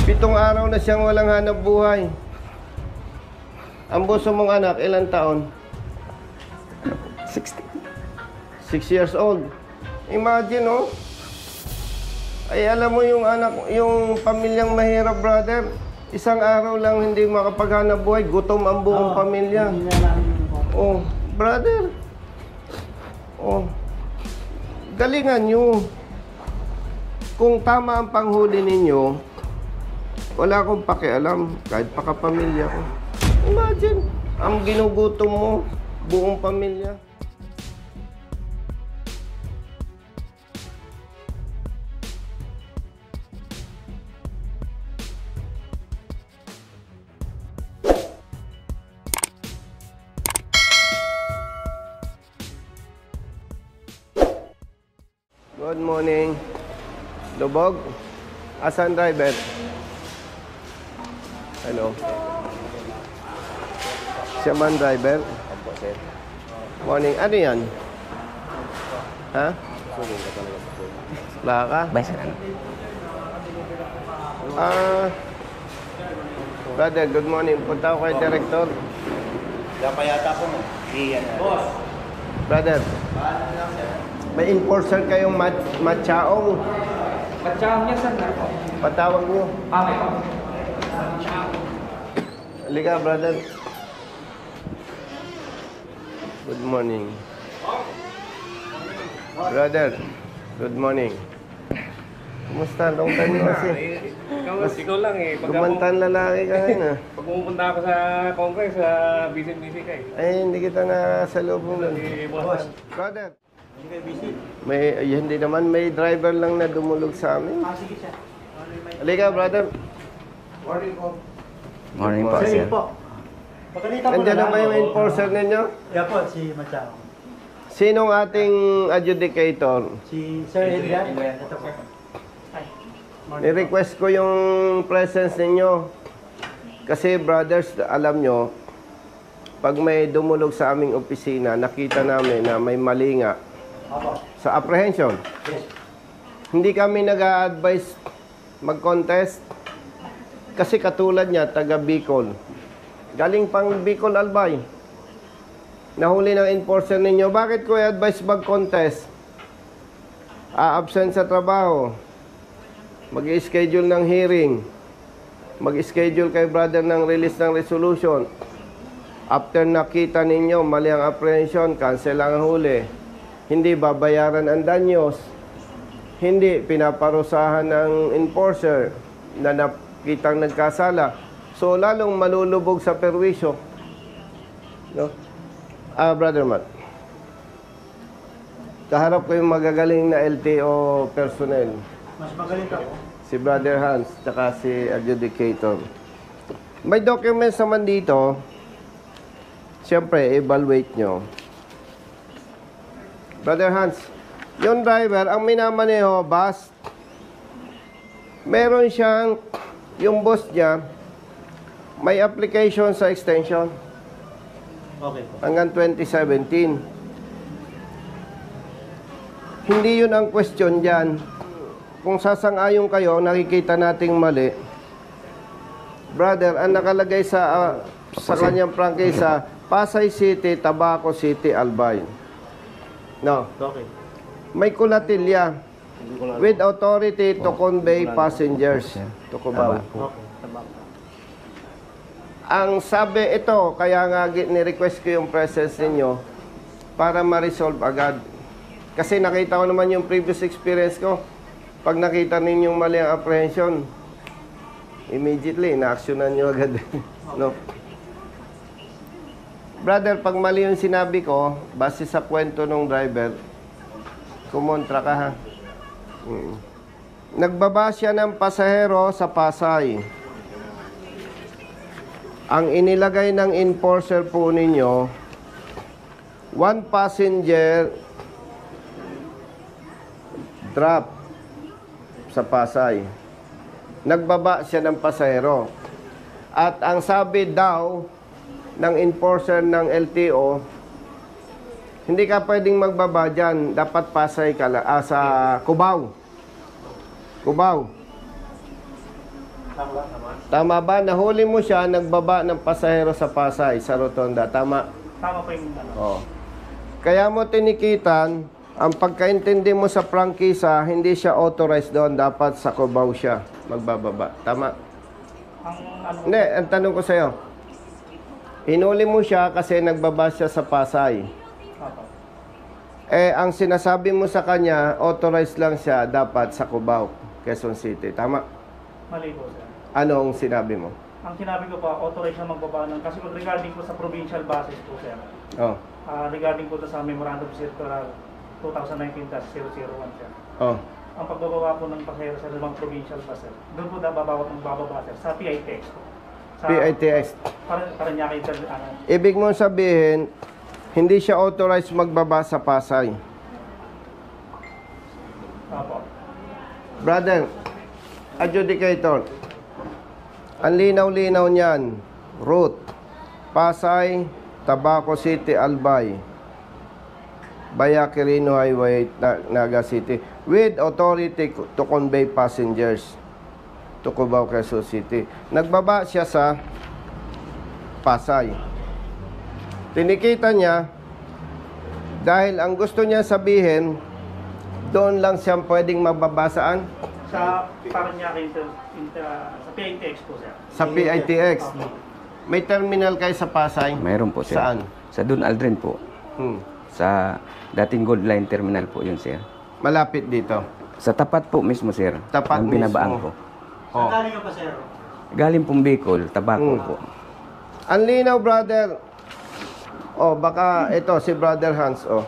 7 araw na siyang walang hanap buhay. Ang bunso mong anak, ilang taon? 60. 6 years old. Imagine, oh. Ay, alam mo yung anak, yung pamilyang mahirap, brother. Isang araw lang hindi makapaghanap buhay. Gutom ang buong pamilya. Oh, brother. Oh. Galingan nyo. Kung tama ang panghuli ninyo, wala akong pakialam. Kahit pakapamilya ko. Imagine, ang ginugutom mo, buong pamilya. Good morning. Lubog? Asan driver? Hello. Siya man driver? Opo, sir. Morning. Ano yan? Ha? Plaka? Bye, sir. Brother, good morning. Punta ako kay Director. Kapayata po mo. Iyan. Boss. Brother, may enforcer kayong matchaong. Matchaong niya, sir. Patawag nyo. Okay. Halika, brother. Good morning. Brother, good morning. Kumusta? Long time no kasi. Ikaw lang eh. Gumantan lalaki ka ngayon ah. Pag pumupunta ako sa Congress, busy ka eh. Ay, hindi kita nakasalubong nun. Boss. Brother, hindi naman may driver lang na dumulog sa amin. Sige siya. Halika, brother. Morning po. Morning po, sir. Pagkalita po Nandiyan na ba yung enforcer ninyo? Yeah po, si Machao. Sinong ating adjudicator? Si Sir Adrian. Ito po. I-request ko yung presence ninyo. Kasi brothers, alam nyo, pag may dumulog sa aming opisina, nakita namin na may mali nga sa apprehension. Yes. Hindi kami nag-a-advise mag-contest. Kasi katulad niya, taga Bicol. Galing pang Bicol Albay. Nahuli ng enforcer ninyo. Bakit ko i-advise mag-contest? A-absent sa trabaho. Mag-schedule ng hearing. Mag-schedule kay brother ng release ng resolution. After nakita ninyo, mali ang apprehension, cancel ang huli. Hindi babayaran ang danyos. Hindi pinaparusahan ng enforcer na nakitang nagkasala. So, lalong malulubog sa perwisyo. No? Brother Matt. Kaharap ko yung magagaling na LTO personnel. Mas magaling ka po. Si Brother Hans, tsaka si adjudicator. May documents naman dito. Siyempre, evaluate nyo. Brother Hans, yung driver, ang minamaneho, bus, meron siyang, yung boss niya, may application sa extension Okay po. hanggang 2017. Hindi yun ang question dyan. Kung sasang-ayon kayo, nakikita nating mali. Brother, ang nakalagay sa kanyang prangkisa, Pasay City, Tabaco City, Albay. No. Okay. May kulatilya with authority to convey passengers to Cubao. Okay. Ang sabi ito, kaya nga ni-request ko yung presence ninyo para ma-resolve agad. Kasi nakita ko naman yung previous experience ko. Pag nakita ninyong mali ang apprehension, immediately, na-actionan nyo agad. No? Brother, pag mali yung sinabi ko, base sa kwento ng driver, kumontra ka ha. Nagbaba siya ng pasahero sa Pasay. Ang inilagay ng enforcer po ninyo, 1 passenger drop sa Pasay. Nagbaba siya ng pasahero. At ang sabi daw ng enforcer ng LTO, hindi ka pwedeng magbaba dyan. Dapat Pasay ka sa Cubao. Cubao. Tama ba? Nahuli mo siya, nagbaba ng pasahero sa Pasay, sa Rotonda. Tama? Tama po yung ano. Oo. Kaya mo tinikitan, ang pagkaintindi mo sa prangkisa, hindi siya authorized doon. Dapat sa Cubao siya magbababa. Tama? Ang ano, Hindi, ang tanong ko sa'yo. Hinuli mo siya kasi nagbaba siya sa Pasay. Opo. Eh, ang sinasabi mo sa kanya, authorized lang siya dapat sa Cubao, Quezon City. Tama? Mali po, sir. Anong sinabi mo? Ang sinabi ko po, authorized na magbaba ng, kasi regarding po sa provincial basis po, sir. Oh. Regarding po sa Memorandum Circular 2019-001, sir. Oh. Ang pagbababa po ng pasahero sa limang provincial bus, sir. Doon po babawat ng bababa, sir, sa PITX po. Sa, PITX. Para niya kayo, ano, Ibig mong sabihin, hindi siya authorized magbaba sa Pasay. opo. Brother, adjudicator, ang linaw-linaw niyan, route, Pasay, Tabaco City, Albay, Bayaquirino Highway, Naga City, with authority to convey passengers to Cubao, Quezon City. Nagbaba siya sa Pasay. Tinikita niya, dahil ang gusto niya sabihin, doon lang siya pwedeng mababasaan Sa Paranaque, sa PITX po, sir. sa PITX. Opo. May terminal kayo sa Pasay? Mayroon po, sir. Saan? Sa Dun Aldrin po. Sa dating Gold Line Terminal po yun, sir. Malapit dito. Sa tapat po mismo, sir. Tapat ng binabaan mismo. ko. Oh. Galing pong Bicol, Tabaco po. Ang linaw, brother. Oh, baka ito si Brother Hans, oh.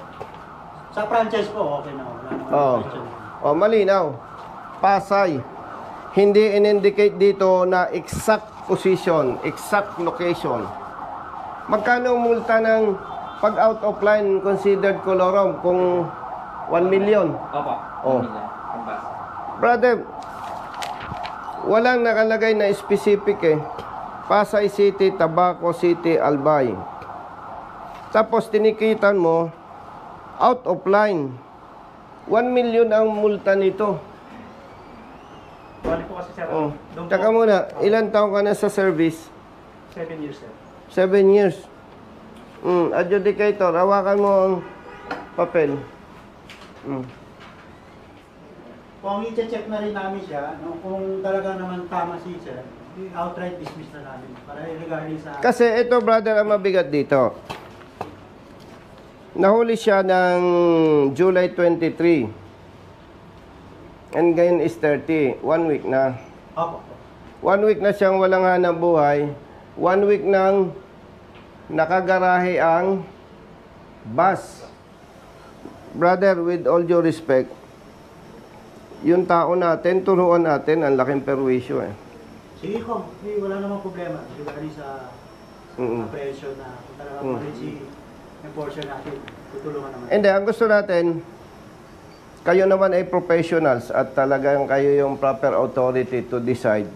Sa franchise po, okay na. Wala namang Oh. question. Oh, malinaw. Pasay. Hindi in-indicate dito na exact position, exact location. Magkano ang multa ng pag out of line considered colorum kung 1 million? Opo. Oh. Brother, walang nakalagay na specific eh. Pasay City, Tabaco City, Albay. Tapos tinikitan mo, out of line. 1 million ang multa nito. Bali po kasi, sir. Oh. Doon po, Taka muna, ilan taon ka na sa service? 7 years, sir. 7 years. Adjudicator, hawakan mo ang papel. Kung i-check na rin namin siya, no, kung talaga naman tama si sir, outright dismiss na namin. Para regarding sa... Kasi ito, brother, ang mabigat dito. Nahuli siya ng July 23. And ngayon is 30. 1 week na. Opo. 1 week na siyang walang hanap buhay. 1 week nang nakagarahe ang bus. Brother, with all due respect, yung tao natin, turuan natin, ang laking perwisyo eh. Sige ko, wala namang problema. Regarding sa apprehension na kung talaga pa si enforcer natin, tutulungan naman. Hindi, ang gusto natin, kayo naman ay professionals at talagang kayo yung proper authority to decide.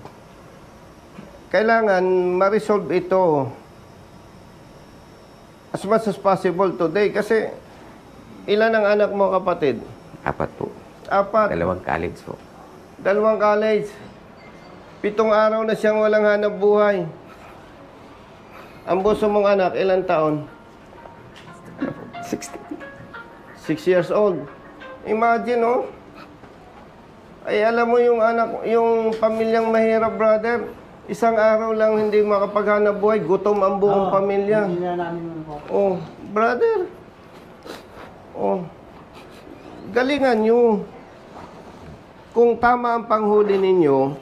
Kailangan ma-resolve ito as much as possible today kasi ilan ang anak mo, kapatid? 4 po. 4. 2 college po. 2 college. 7 araw na siyang walang hanap buhay. Ang buso mong anak, ilang taon? 60. 6 years old. Imagine, oh. Ay, alam mo yung anak, yung pamilyang mahirap, brother. Isang araw lang hindi makapaghanap buhay. Gutom ang buong pamilya. Hindi na namin po. Oh, brother. Oh. Galingan nyo. Kung tama ang panghuli ninyo,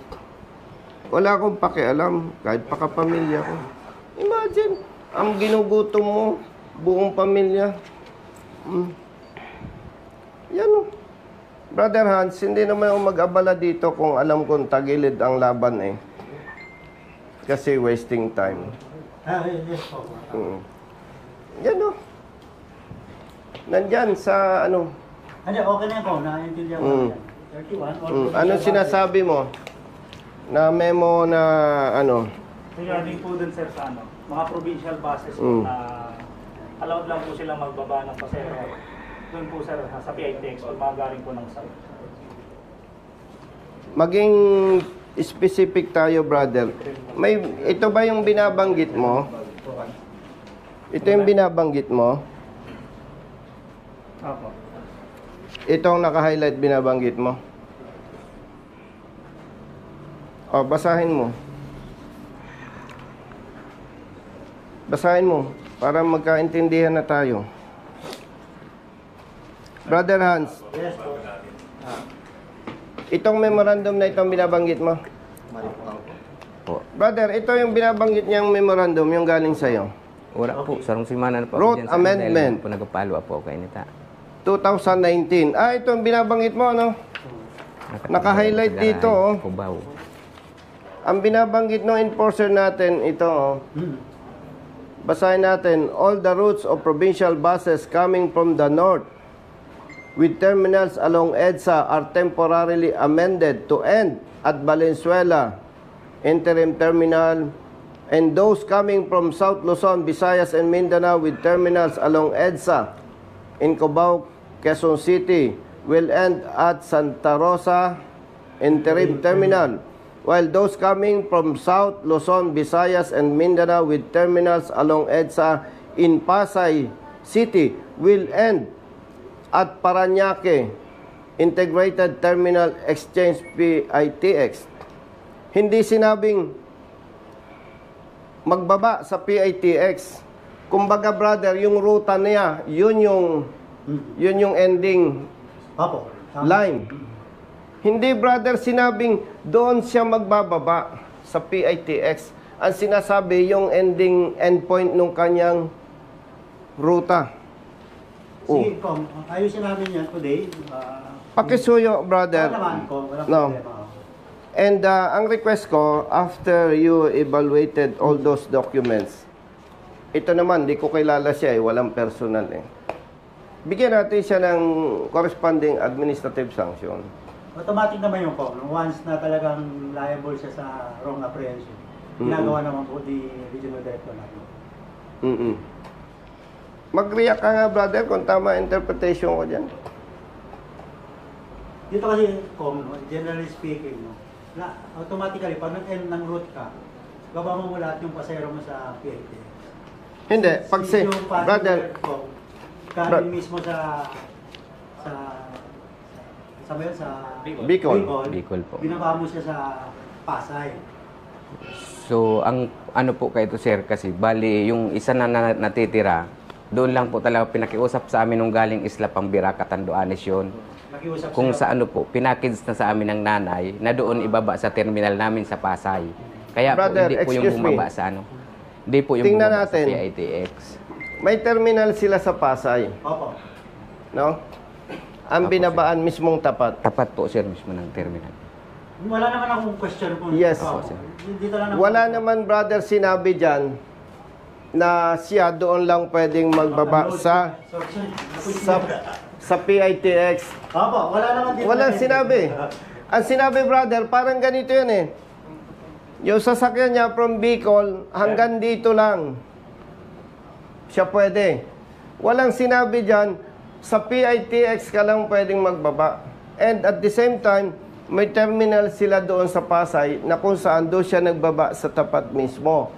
wala akong pakialam. Kahit pa kapamilya ko. Imagine, ang ginugutom mo, buong pamilya. Yan o. Brother Hans, hindi naman ako mag-abala dito kung alam kong tagilid ang laban eh. Kasi wasting time. Yes po. Yan o. Nandyan sa ano. Hindi, okay na po. Naiintindihan ko yan. 31. Ano sinasabi mo? Na memo na ano. Regarding po dun, sir, sa ano, mga provincial buses po na allowed lang po silang magbaba ng pasero. Doon po, sir, sa PITX pag mga galing po ng south. Maging specific tayo, brother. Ito ba yung binabanggit mo? Ito yung binabanggit mo? Opo. Itong naka-highlight binabanggit mo? O, basahin mo. Basahin mo para magkaintindihan na tayo. Brother Hans, Yes po. itong memorandum na itong binabanggit mo? Po. Brother, ito yung binabanggit niyang memorandum, yung galing sa'yo. Wala po, sarong simana na po. Road Dyan sa amendment. dahil po nagpalo po kay nita. 2019. Ito yung binabanggit mo, no? Naka-highlight dito, oh. Kubaw. Ang binabanggit ng enforcer natin, ito, oh. Basahin natin. All the routes of provincial buses coming from the north with terminals along EDSA are temporarily amended to end at Valenzuela Interim Terminal, and those coming from South Luzon, Visayas, and Mindanao with terminals along EDSA in Cubao, Quezon City will end at Santa Rosa Interim Terminal, while those coming from South Luzon, Visayas, and Mindanao with terminals along EDSA in Pasay City will end at Parañaque Integrated Terminal Exchange PITX. Hindi sinabing magbaba sa PITX. Kumbaga, brother, yung ruta niya, yun yung ending Opo. Tama. line. Hindi, brother, sinabing doon siya magbababa sa PITX. Ang sinasabi, yung endpoint nung kanyang ruta. Sige, Kong, ayusin namin yan today. Pakisuyo, brother. Wala naman, Kong. Walang No. problema. And ang request ko, after you evaluated all those documents, ito naman, di ko kilala siya walang personal Bigyan natin siya ng corresponding administrative sanction. Automatic naman yung Kong. Once na talagang liable siya sa wrong apprehension, ginagawa naman po di regional director natin. Mag-react ka nga, brother, kung tama interpretation ko dyan. Dito kasi, Kong, generally speaking, no, na automatically, pag nag-end ng route ka, gaba mo lahat yung pasero mo sa PITX. Hindi, pag si, Yung passenger, brother, Kong, kanin mismo sa yun, sa Bicol. Bicol po. binaba mo siya sa Pasay. So, ang ano po kayo to, sir, kasi bali, yung isa na natitira, doon lang po talaga pinakiusap sa amin nung galing Isla Pambira, Catanduanes yun. Nakiusap Kung sila. sa ano po, pinakids na sa amin ng nanay na doon ibaba sa terminal namin sa Pasay. Kaya Brother, po, hindi po yung excuse me. bumaba sa ano. Hindi po yung Tingnan bumaba natin. sa PITX. May terminal sila sa Pasay, Opo. no? Ang Opo, binabaan mismong tapat. Tapat po, sir, mismo ng terminal. Wala naman akong question kung Yes. Dito lang Wala naman, brother, sinabi dyan na siya doon lang pwedeng magbaba sa PITX. Opo, wala naman dito. Walang sinabi. Ang sinabi, brother, parang ganito yun Yung sasakyan niya from Bicol hanggang dito lang. Siya pwede. Walang sinabi dyan, sa PITX ka lang pwedeng magbaba. And at the same time, may terminal sila doon sa Pasay na kung saan doon siya nagbaba sa tapat mismo.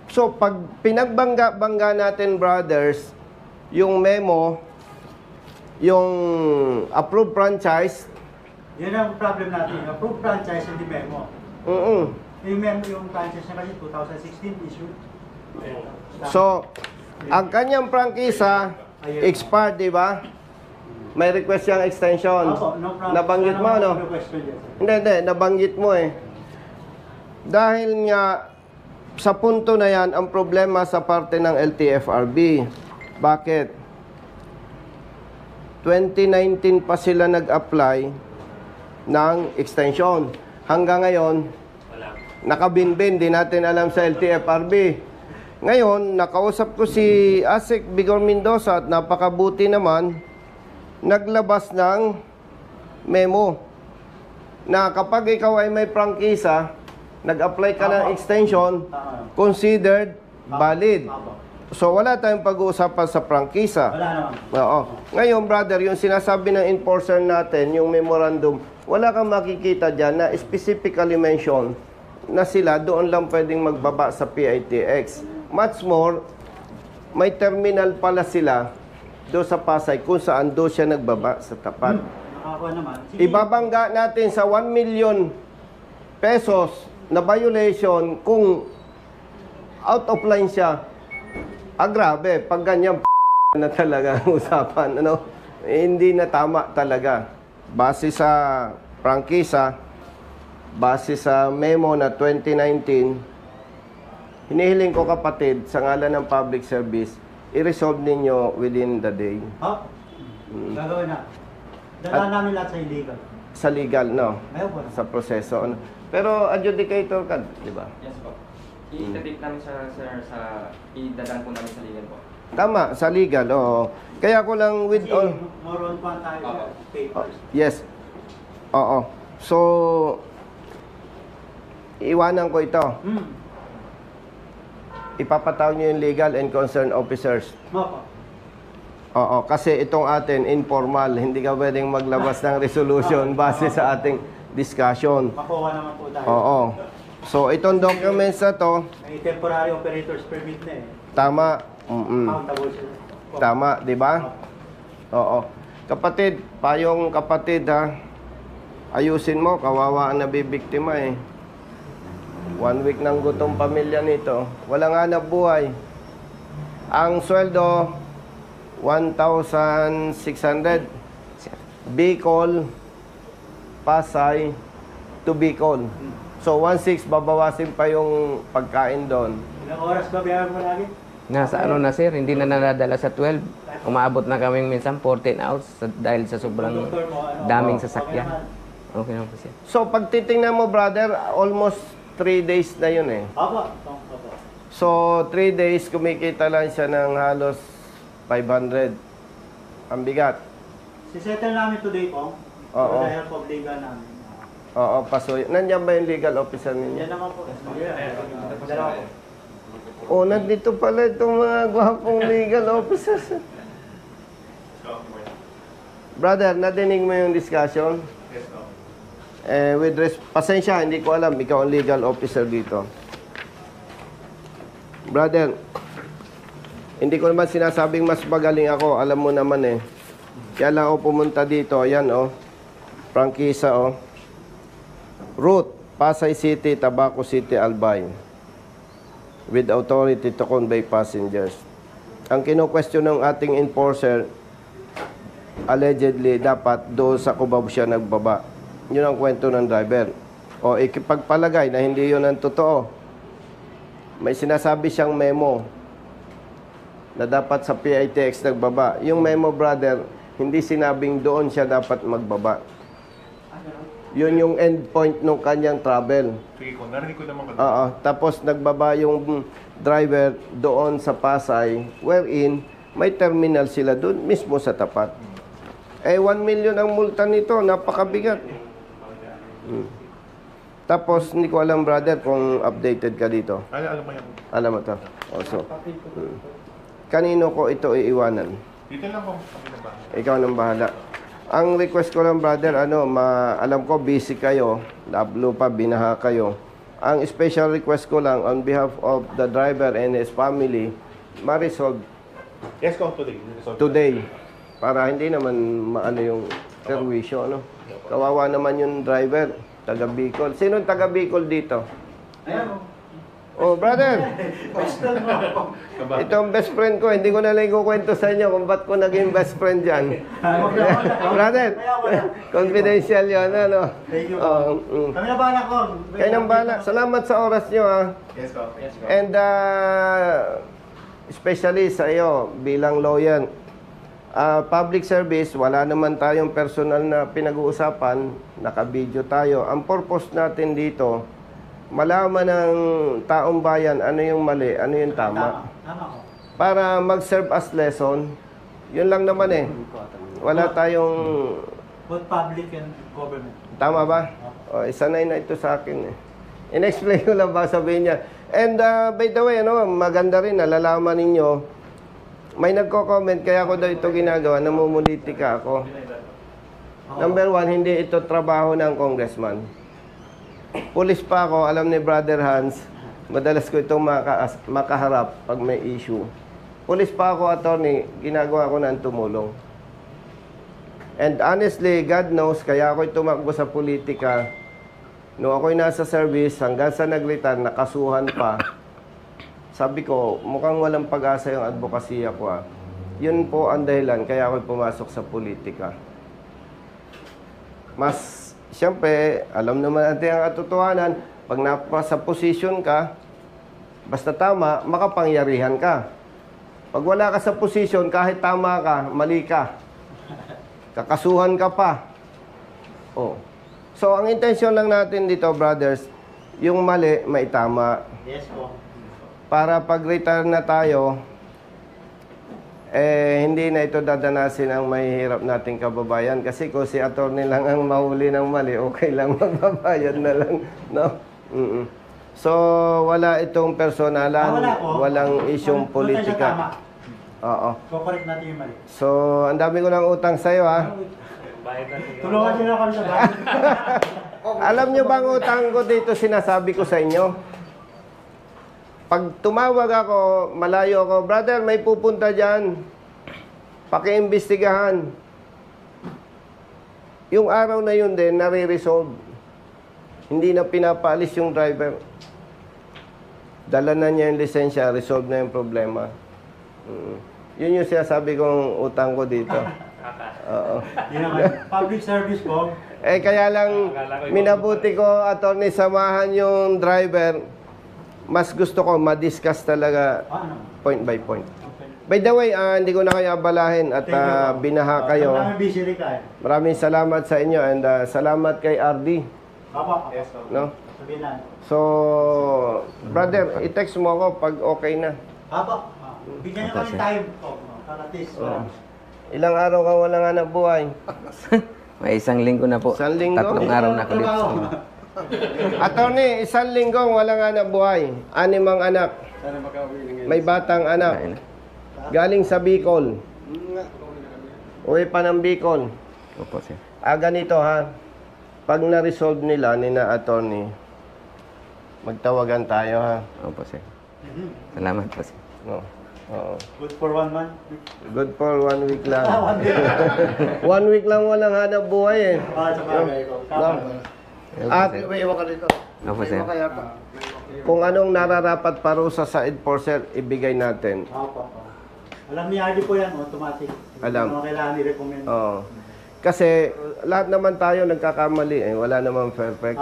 So, pag pinagbangga-bangga natin, brothers, yung memo, yung approved franchise, Yan ang problem natin. Approved franchise and the memo. Yung memo, yung franchise na kasi 2016 issued. So, ang kanyang prangkisa, expired, di ba? May request siyang extension. Opo, no problem. Nabanggit mo, no? Question dyan, sir. Hindi, nabanggit mo Dahil nga, sa punto na yan, ang problema sa parte ng LTFRB. Bakit? 2019 pa sila nag-apply ng extension. Hanggang ngayon, nakabinbin, di natin alam sa LTFRB. Ngayon, nakausap ko si Asik Bigor Mendoza at napakabuti naman, naglabas ng memo na kapag ikaw ay may prangkisa, nag-apply ka ng extension, considered valid. So wala tayong pag-uusapan sa prangkisa. Wala naman. Oo. Ngayon, brother, yung sinasabi ng enforcer natin, yung memorandum, wala kang makikita dyan na specifically mention na sila doon lang pwedeng magbaba sa PITX. Much more, may terminal pala sila doon sa Pasay kung saan doon siya nagbaba sa tapat. Nakakuha naman. Sige. Ibabangga natin sa 1 million pesos na violation kung out of line siya. Grabe, pag ganyan na talaga ang usapan, ano? Hindi na tama talaga. Base sa prangkisa, base sa memo na 2019, hinihiling ko kapatid sa ngalan ng public service, i-resolve ninyo within the day. Oh, gagawin na. Dala namin lahat sa illegal. Sa legal, no? Ngayon po na. Sa proseso. Ano? Pero adjudicator ka, di ba? Yes po. I-interdict namin sa idadaan po namin sa legal po. Tama, sa legal, oo. Kaya ko lang with Kasi all... more on pa tayo sa papers. Yes. Oo. So, iwanan ko ito. Ipapatawag nyo yung legal and concerned officers. Opo. Oo, kasi itong atin, informal. Hindi ka pwedeng maglabas ng resolution base sa ating discussion. Makuha naman po tayo. Oo. So, itong documents na to, May temporary operators permit na eh. tama. Countable sila. Tama, di ba? Oo. Kapatid, payong kapatid ha, ayusin mo, kawawa ang nabibiktima eh. 1 week ng gutom pamilya nito. Walang hanap buhay. Ang sweldo, 1,600. Bicol, Pasay, to Bicol. So, 1,600 babawasin pa yung pagkain doon. Ilang oras ba biyahe mo lagi? Nasa ano na sir, hindi na nadadala sa 12. Umaabot na kaming minsan 14 hours dahil sa sobrang Doktor mo, ano? daming Okay sasakyan. naman. Okay naman po sir. So, pag titingnan mo, brother, almost 3 days na yun eh. Opo. Opo. So, 3 days, kumikita lang siya ng halos 500. Ang bigat. Si-settle namin today po. Oo. With the help of legal namin. Oo, pasoy. Nandiyan ba yung legal officer ninyo? Yan naman po. Dalawa po. Oh, nandito pala itong mga gwapong legal officers. Brother, nadinig mo yung discussion? Yes po. Pasensya, hindi ko alam. Ikaw ang legal officer dito. Brother, hindi ko naman sinasabing mas magaling ako. Alam mo naman eh. Kaya lang ako pumunta dito. Ayan oh. Prangkisa oh. Route, Pasay City, Tabaco City, Albay. With authority to convey passengers. Ang kino-question ng ating enforcer, allegedly, dapat doon sa Cubao siya nagbaba. Yun ang kwento ng driver. O ikipagpalagay na hindi yun ang totoo. May sinasabi siyang memo na dapat sa PITX nagbaba. Yung memo, brother, hindi sinabing doon siya dapat magbaba. Yun yung end point ng kanyang travel. Sige ko, narinig ko naman kasi. Oo. Tapos nagbaba yung driver doon sa Pasay, wherein may terminal sila doon mismo sa tapat. 1 million ang multa nito, napakabigat. Tapos hindi ko alam, brother, kung updated ka dito. Alam mo yan. Alam mo to. Also. Kanino ko ito iiwanan? Dito lang po kami na ba? Ikaw nang bahala. Ang request ko lang, brother, alam ko busy kayo, lablo pa, binaha kayo. Ang special request ko lang on behalf of the driver and his family, ma-resolve Yes ko, today. today. Para hindi naman maano yung servisyo, ano? Kawawa naman yung driver, taga Bicol. Sino taga Bicol dito? Ayan o. Oh, brother! Ito ang best friend ko. Hindi ko na lang kukwento sa inyo kung ba't ko naging best friend dyan. Brother, confidential yun, ano? Thank you. Oh, Kami na bahala ko. Kayo nang bala. Salamat sa oras nyo, ha. Yes ko. Yes ko. And especially sa iyo bilang lawyer, public service, wala naman tayong personal na pinag-uusapan, naka-video tayo. Ang purpose natin dito, malaman ng taong bayan ano yung mali, ano yung tama. Tama ko. Para mag-serve as lesson, yun lang naman eh. Wala tayong... Both public and government. Tama ba? O, isanay na ito sa akin eh. In-explain ko lang ba sabihin niya. And by the way, maganda rin, nalalaman ninyo, may nagko-comment, kaya ako daw ito ginagawa, namumulitika ako. Number one, hindi ito trabaho ng congressman. Pulis pa ako, alam ni Brother Hans, madalas ko itong makaharap pag may issue. Pulis pa ako, attorney, ginagawa ko ng tumulong. And honestly, God knows, kaya ako tumakbo sa politika. Noong ako'y nasa service, hanggang sa nag-retire, nakasuhan pa. Sabi ko, mukhang walang pag-asa yung advokasya ko. Yun po ang dahilan, kaya ako'y pumasok sa politika. Mas, siyempre, alam naman natin ang katotohanan, pag napasa posisyon ka, basta tama, makapangyarihan ka. Pag wala ka sa posisyon, kahit tama ka, mali ka. Kakasuhan ka pa. Oh. So, ang intensyon lang natin dito, brothers, yung mali, maitama. Yes po. Para pag-retire na tayo, hindi na ito dadanasin ang mahihirap nating kababayan. Kasi kung si attorney lang ang mahuli ng mali, okay lang, magbabayad na lang. No? So, wala itong personalan, walang isyong politika. Oo. Correct natin yung mali. So, ang dami ko ng utang sa'yo, ha? Tulungan nyo na kami sa bahay. Alam nyo bang utang ko dito, sinasabi ko sa inyo? Pag tumawag ako, malayo ako, brother, may pupunta dyan. Pakiimbestigahan. Yung araw na yun din, nare-resolve. Hindi na pinapaalis yung driver. Dala na niya yung lisensya, resolve na yung problema. Yun yung sinasabi kong utang ko dito. Oo. Yun naman, public service po. Kaya lang, minabuti ko, attorney, samahan yung driver. Mas gusto ko, ma-discuss talaga point by point. By the way, hindi ko na kayo abalahin at binaha kayo. Maraming salamat sa inyo and salamat kay RD. No? So, brother, i-text mo ako pag okay na. Bigyan niyo kami time. Karatis. Ilang araw ka walang hanap buhay? May 1 linggo na po. 1 linggo? 3 araw na ko dito. Attorney, 1 linggo walang hanap buhay. 6 anak. May batang anak. Galing sa Bicol. Uwi pa ng Bicol. Opo, sir. Ganito ha. Pag na-resolve nila ni na attorney, magtawagan tayo ha. Opo, sir. Salamat po, sir. No. Oo. Good for 1 month. Good for 1 week lang. 1 week lang walang hanap buhay eh. Sa bagay ko. No? At Opo, sir. kung anong nararapat parusa sa enforcer, ibigay natin. Alam ni Ardy po yan, automatic. Alam. Ano kailangan i-recommend. Oo. Kasi lahat naman tayo nagkakamali eh. Wala namang perfect.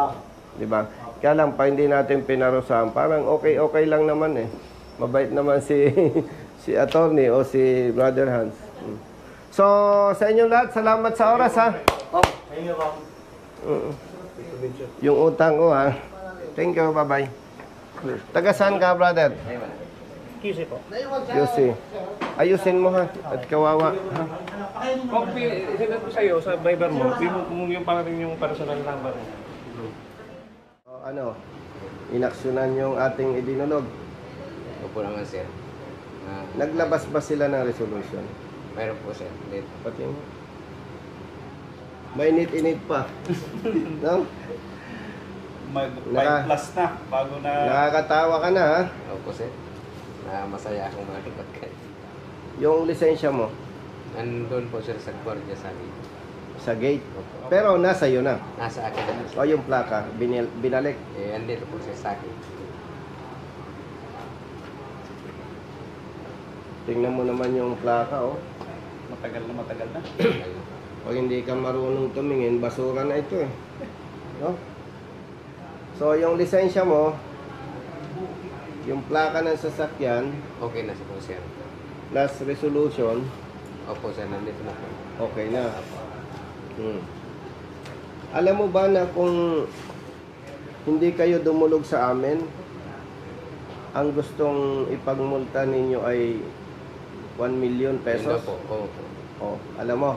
Di ba? Kaya lang, pa hindi natin pinarusahan. Parang okay lang naman eh. Mabait naman si si attorney o si Brother Hans. So, sa inyong lahat, salamat sa oras ha. Thank you po. Yung utang ko ha. Thank you, bye-bye. Taga saan ka, brother? QC po. QC. Ayusin mo ha. At kawawa. Kung isinat ko sa'yo sa Viber mo, yung parang yung personal number mo. Inaksyonan yung ating idinulog. Opo naman, sir. Naglabas ba sila ng resolution? Mayroon po, sir. Dito. Pati mo. Mainit-init pa. No? Mag-5 plus na, bago na... Nakakatawa ka na ha. Opo, sir. Masaya akong makikipag kayo. Yung lisensya mo Nandun po, sir, sa gwardiya sa akin. sa gate. Pero nasa iyo na. Nasa akin na, sir. O yung plaka, binalik. Andito po, sir, sa akin. Tingnan mo naman yung plaka, oh. Matagal na. Pag hindi ka marunong tumingin, basura na ito eh. No? So, yung lisensya mo, yung plaka ng sasakyan, Okay na, sir. plus resolution, Opo, sir. Nandito na po. okay na. Alam mo ba na kung hindi kayo dumulog sa amin, ang gustong ipagmulta ninyo ay 1 million pesos? Opo. Opo. Oh, alam mo.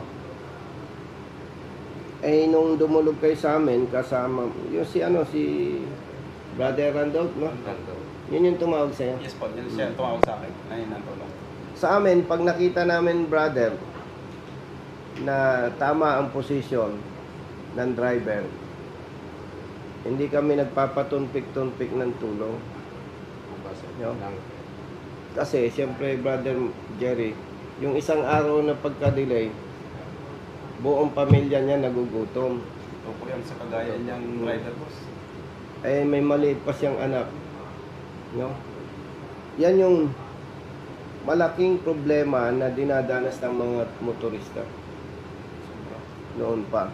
Nung dumulog kayo sa amin, kasama, yung si Brother Randolph, no? Yun yung tumawag sa'yo. Yes po, yun siya tumawag sa akin. Ayun ang tulong. Sa amin, pag nakita namin, brother, na tama ang posisyon ng driver, hindi kami nagpapatunpik-tunpik ng tulong. No? Kasi, siyempre, brother Jerry, yung isang araw na pagka-delay, buong pamilya niya nagugutom. Opo yan sa kagaya niyang rider boss. Eh, may maliit pa siyang anak. No? Yan yung malaking problema na dinadanas ng mga motorista. Noon pa.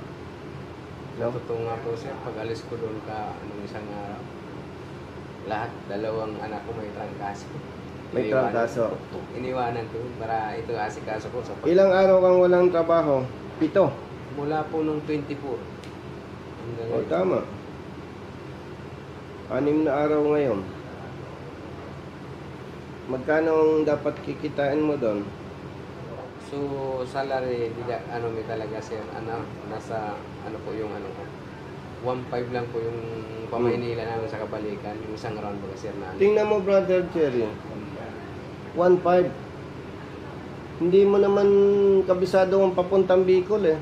No? Totoo nga po sir, pag alis ko doon isang araw, lahat, dalawang anak ko may trangkaso. May trangkaso. Iniwanan ko para ito asikaso ko sa Ilang araw kang walang trabaho? 7. Mula po nung 24. Hanggang O, tama. 6 na araw ngayon. Magkano ang dapat kikitain mo doon? So, salary, may talaga sir, nasa, po yung ko. 1.5 lang po yung pamainila namin sa kabalikan, yung isang round ba sir na. Tingnan mo, brother Jerry. 1.5. Hindi mo naman kabisado ang papuntang Bicol eh.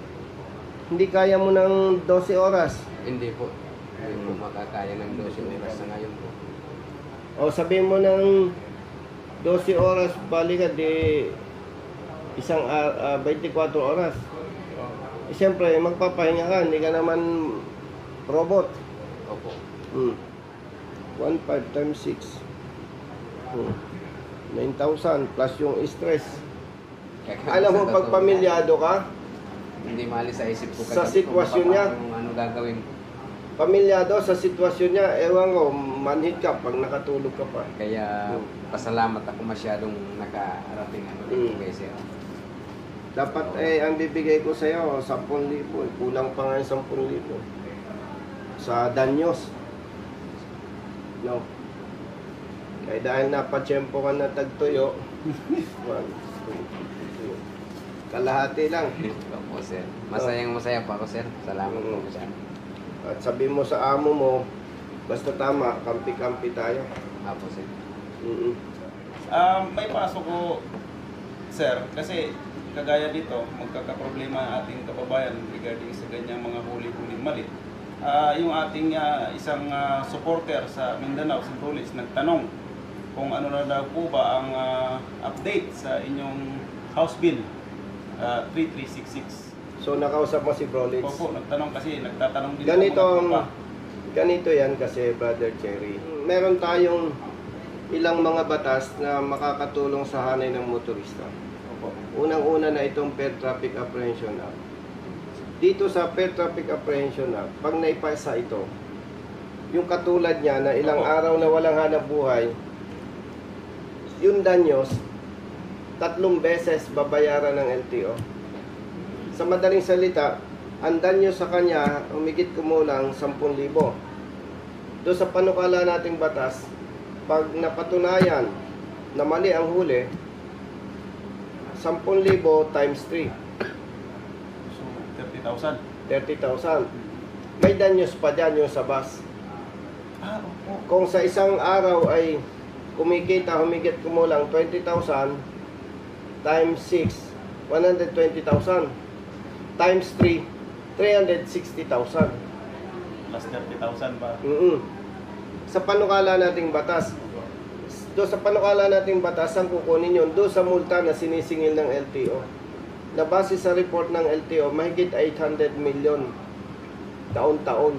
Hindi kaya mo ng 12 oras. Hindi po. Hindi po makakaya ng 12 oras na ngayon po. O sabihin mo ng 12 oras, balikan di 24 oras. Eh, siyempre, magpapahinga ka, hindi ka naman robot. Opo. 1.5 times 6. 9,000 plus yung stress. Alam mo, pag pamilyado ka, Hindi maalis sa isip ko Sa sitwasyon niya. kung ano gagawin ko. pamilyado sa sitwasyon niya, ewan ko, manhid ka pag nakatulog ka pa. Kaya pasalamat ako masyadong nakarating dito kay sir. Dapat ang bibigay ko sa'yo, 10,000. Kulang pa nga yung 10,000. Sa Danyos. No. Kaya dahil napatsyempo ka na tagtuyo, 1, 2, 3. Kalahati lang. Opo sir. Masaya pa ako sir. Salamat po sir. At sabi mo sa amo mo, basta tama, kampi-kampi tayo. Opo sir. May pasok ko, sir, kasi kagaya dito, magkakaproblema ang ating kababayan regarding sa ganyang mga huli-huling mali. Yung ating isang supporter sa Mindanao, St. Louis, nagtanong kung ano na daw po ba ang update sa inyong House Bill 3366. So nakausap mo si Brolitz. Opo, nagtanong kasi, nagtatanong din Ganito yan kasi, Brother Cherry. Meron tayong ilang mga batas na makakatulong sa hanay ng motorista. Opo. Unang-una na itong Fair Traffic Apprehension Act. Dito sa Fair Traffic Apprehension Act, pag naipasa ito, yung katulad niya na ilang araw na walang hanap buhay, yung danyos, 3 beses babayaran ng LTO. Sa madaling salita, ang danyos sa kanya, humigit kumulang 10,000. Doon sa panukala nating batas, pag napatunayan na mali ang huli, 10,000 times 3. So, 30,000. 30,000. May danyos pa dyan yung sa bus. Opo. Kung sa isang araw ay kumikita humigit kumulang 20,000 times 6, 120,000 times 3, 360,000. Plus 30,000 ba? Sa panukala nating batas. Doon sa panukala nating batas, ang kukunin yun doon sa multa na sinisingil ng LTO. Na base sa report ng LTO, mahigit 800 million taon-taon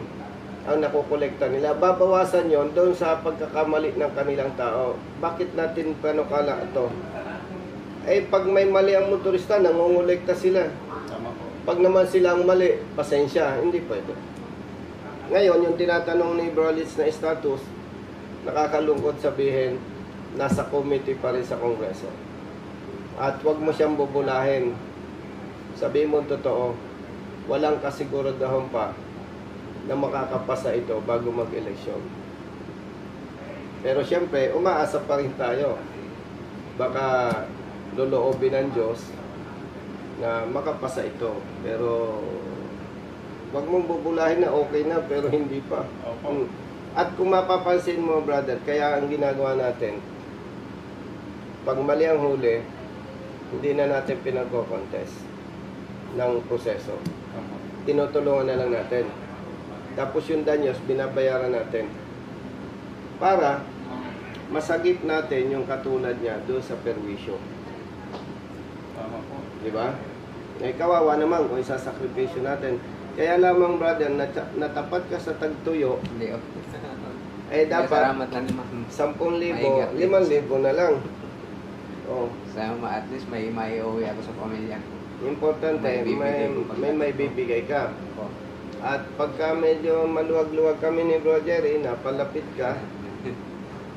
ang nakukolekta nila. Babawasan yon doon sa pagkakamali ng kanilang tao. Bakit natin panukala ito? Pag may mali ang motorista, nangongolekta sila. Tama po. Pag naman sila ang mali, pasensya, hindi pwede. Ngayon, yung tinatanong ni Brolitz na status, nakakalungkot sabihin, nasa committee pa rin sa Kongreso. At wag mo siyang bubulahin. Sabihin mo totoo, walang kasiguraduhan pa na makakapasa ito bago mag-eleksyon. Pero siyempre, umaasa pa rin tayo. Baka loloobin ng Diyos na makapasa ito. Pero wag mong bubulahin na okay na pero hindi pa. Opo. At kung mapapansin mo, brother, kaya ang ginagawa natin, pag mali ang huli, hindi na natin pinagko-contest ng proseso. Tinutulungan na lang natin. Tapos yung danyos, binabayaran natin. Para masagip natin yung katulad niya doon sa perwisyo. Tama po. Di ba? Eh, kawawa naman kung isasakripisyo natin. Kaya lamang, brother, natapat ka sa tagtuyo, Hindi, oh. eh dapat Salamat lang naman. 10,000, 5,000 na lang. Oh, Sama, at least may uwi ako sa pamilya ko. importante, may bibigay ka. Oh. At pagka medyo maluwag-luwag kami ni Bro Jerry, napalapit ka,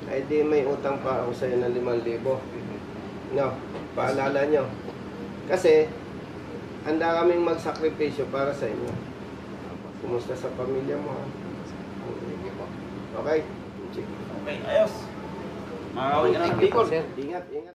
ay di may utang pa ako sa'yo ng 5,000. No, paalala nyo. Kasi, handa kaming magsakripisyo para sa inyo. Kumusta sa pamilya mo? Ha? Sige po. Okay? Okay, ayos. Makakawin ka na ng Thank you po, Bicol. sir. Ingat, ingat.